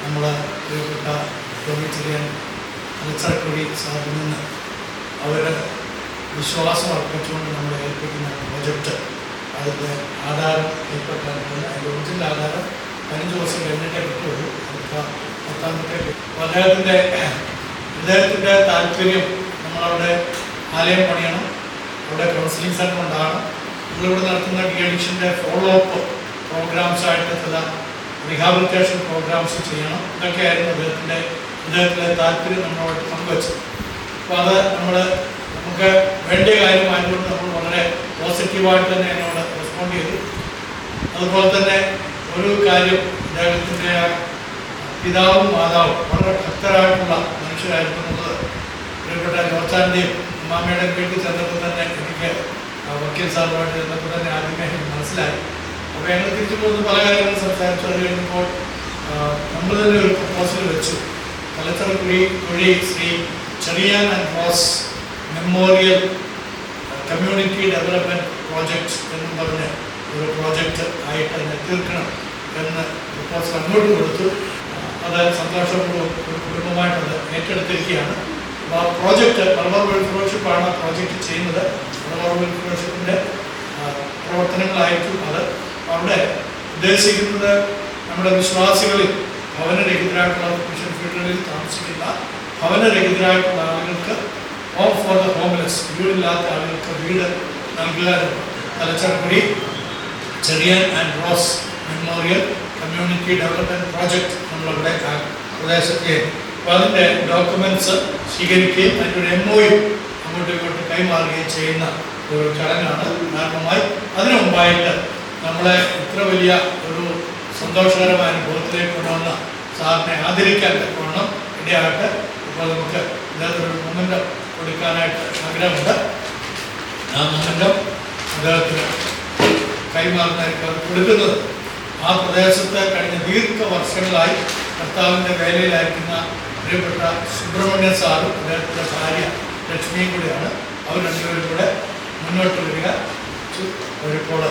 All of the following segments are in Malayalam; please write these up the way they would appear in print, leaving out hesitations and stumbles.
നമ്മൾ പ്രിയപ്പെട്ട ചെറിയാൻ അലച്ചറക്കുടി സാറിൽ നിന്ന് അവർ വിശ്വാസം അർപ്പിച്ചുകൊണ്ട് നമ്മൾ ഏൽപ്പിക്കുന്ന പ്രൊജക്റ്റ് അതിൻ്റെ ആധാരം കൈപ്പറ്റാനുണ്ട്. അതിൻ്റെ ഒറിജിനൽ ആധാരം 15 ദിവസം കഴിഞ്ഞിട്ടേ കിട്ടുള്ളൂ. അതിപ്പോൾ 10-ാമത്തെ അപ്പോൾ അദ്ദേഹത്തിൻ്റെ താല്പര്യം നമ്മളവിടെ ആലയം പണിയണം, അവിടെ കൗൺസിലിംഗ് സെൻ്റർ ഉണ്ടാകണം, നമ്മളിവിടെ നടത്തുന്ന ഡി അഡിക്ഷൻ്റെ ഫോളോ അപ്പ് പ്രോഗ്രാംസായിട്ട് ചില റീഹാബിലിറ്റേഷൻ പ്രോഗ്രാംസ് ചെയ്യണം. ഇതൊക്കെയായിരുന്നു അദ്ദേഹത്തിൻ്റെ താല്പര്യം നമ്മളോട് പങ്കുവച്ചത്. അപ്പോൾ അത് നമുക്ക് വേണ്ട കാര്യമായതുകൊണ്ട് നമ്മൾ വളരെ പോസിറ്റീവായിട്ട് തന്നെ എന്നോട് റെസ്പോണ്ട് ചെയ്തു. അതുപോലെ തന്നെ ഒരു കാര്യം, അദ്ദേഹത്തിൻ്റെ പിതാവും മാതാവും വളരെ ഭക്തരായിട്ടുള്ള മനുഷ്യരായിരുന്നത് പ്രിയപ്പെട്ട ജോർച്ചാൻ്റെയും അമ്മാമ്മയുടെയും വീട്ടിൽ ചെന്നപ്പോൾ തന്നെ എനിക്ക് വക്കീൽ സാറുമായിട്ട് ചെന്നപ്പോൾ തന്നെ ആദ്യമേ മനസ്സിലായി. അപ്പോൾ ഞങ്ങൾ തിരിച്ചു പോകുന്ന പല കാര്യങ്ങളും സംസാരിച്ചു. അത് കഴിഞ്ഞപ്പോൾ നമ്മൾ തന്നെ ഒരു പ്രപ്പോസൽ വെച്ചു. തലച്ചറക്കുഴി Shri Cherian and Rose memorial community development project എന്നും പറഞ്ഞ് ഒരു പ്രോജക്റ്റ് ആയിട്ട് അതിനെ തീർക്കണം എന്ന് പ്രപ്പോസൽ അങ്ങോട്ട് കൊടുത്തു. അത് സന്തോഷപൂർവ്വം ഒരു കുടുംബമായിട്ടത് ഏറ്റെടുത്തിരിക്കുകയാണ്. അപ്പോൾ ആ പ്രോജക്റ്റ് മലബാർ വെൽഫെയർ ഫെലോഷിപ്പാണ് ആ പ്രോജക്റ്റ് ചെയ്യുന്നത്. മലബാർ വെൽഫെയർ ഫെലോഷിപ്പിൻ്റെ പ്രവർത്തനങ്ങളായിട്ടും അത് അവിടെ ഉദ്ദേശിക്കുന്നത് നമ്മുടെ വിശ്വാസികളിൽ ഭവനരഹിതരായിട്ടുള്ള മിഷൻ ഫീൽഡുകളിൽ താമസിക്കുന്ന ഭവനരഹിതരായിട്ടുള്ള ആളുകൾക്ക് ഹോം ഫോർ ദ ഹോംലെസ്, വീടില്ലാത്ത ആളുകൾക്ക് വീട് നൽകുക. തലച്ചറക്കുടി Cherian and Rose memorial community development project നമ്മളവിടെ പ്രദേശത്തെ. അപ്പോൾ അതിൻ്റെ ഡോക്യുമെൻറ്റ്സ് സ്വീകരിക്കുകയും അതിൻ്റെ ഒരു MOU അങ്ങോട്ടും ഇങ്ങോട്ടും കൈമാറുകയും ചെയ്യുന്ന ഒരു ചടങ്ങാണ്. കാരണമായി അതിനു മുമ്പായിട്ട് നമ്മളെ ഇത്ര വലിയ ഒരു സന്തോഷകരമായ അനുഭവത്തിലേക്ക് കൊണ്ടുവന്ന സാറിനെ ആദരിക്കാൻ വേണം ഇടയാകട്ടെ. അപ്പോൾ നമുക്ക് അദ്ദേഹത്തിനൊരു മൊമെൻ്റം കൊടുക്കാനായിട്ട് ആഗ്രഹമുണ്ട്. ആ മൊമെൻ്റം അദ്ദേഹത്തിന് കൈമാറുന്നതായിരിക്കും അത് കൊടുക്കുന്നത്. ആ പ്രദേശത്ത് കഴിഞ്ഞ ദീർഘവർഷങ്ങളായി കർത്താവിൻ്റെ വേലയിലായിരിക്കുന്ന പ്രിയപ്പെട്ട സുബ്രഹ്മണ്യ സാറും അദ്ദേഹത്തിൻ്റെ ഭാര്യ ലക്ഷ്മിയും കൂടിയാണ്. അവർ രണ്ടുപേരും കൂടെ മുന്നോട്ട് വരിക. അവരിപ്പോൾ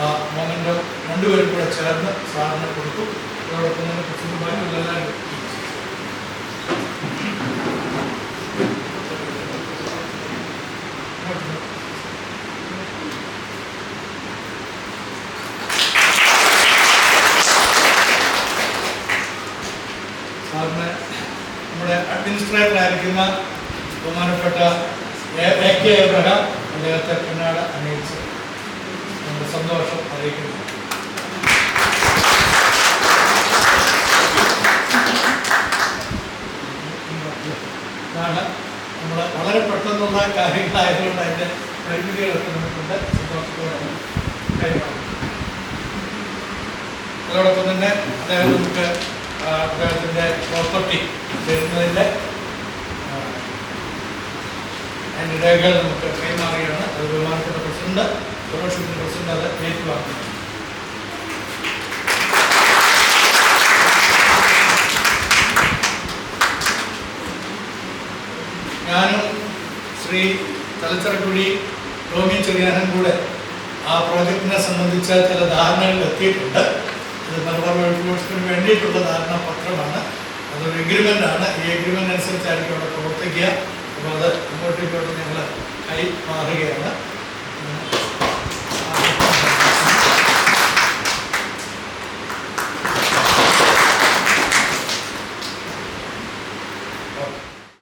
ആ മൊമെൻ്റം രണ്ടുപേരും കൂടെ ചേർന്ന് സാറിന് കൊടുത്തു. അതോടൊപ്പം തന്നെ കുടുംബമായി എല്ലാം സാറിന് നമ്മുടെ അഡ്മിനിസ്ട്രേറ്ററായിരിക്കുന്ന ബഹുമാനപ്പെട്ട AK എബ്രഹാം അദ്ദേഹത്തെ പിന്നാട് അണിയിച്ച് നമ്മുടെ സന്തോഷം അറിയിക്കുന്നു. ഇതാണ് നമ്മൾ വളരെ പെട്ടെന്നുള്ള കാര്യങ്ങളായതുകൊണ്ട് അതിൻ്റെ പരിമിതികളൊക്കെ നമുക്കുണ്ട്. സന്തോഷത്തോടെ കൈമാറും. അതോടൊപ്പം തന്നെ അദ്ദേഹം നമുക്ക് അദ്ദേഹത്തിൻ്റെ പ്രോപ്പർട്ടി തരുന്നതിൻ്റെ അതിൻ്റെ രേഖകൾ നമുക്ക് കൈമാറുകയാണ്. അത് ബഹുമാനപ്പെട്ട പ്രസിഡന്റ് ഫെലോഷിപ്പിൻ്റെ പ്രസിഡന്റ് അത് ഏറ്റുവാങ്ങുന്നു. ഞാനും ശ്രീ തലച്ചറക്കുടി ടോമി ചെറിയാനും കൂടെ ആ പ്രോജക്റ്റിനെ സംബന്ധിച്ച ചില ധാരണകളിൽ എത്തിയിട്ടുണ്ട്. ഇത് മലബാർ വെൽഫെയർ വേണ്ടിയിട്ടുള്ള ധാരണാപത്രമാണ്. അതൊരു എഗ്രിമെൻ്റാണ്. ഈ എഗ്രിമെൻ്റ് അനുസരിച്ചായിരിക്കും അവിടെ പ്രവർത്തിക്കുക. അപ്പോൾ അത് അങ്ങോട്ടും ഇങ്ങോട്ടും ഞങ്ങൾ കൈമാറുകയാണ്.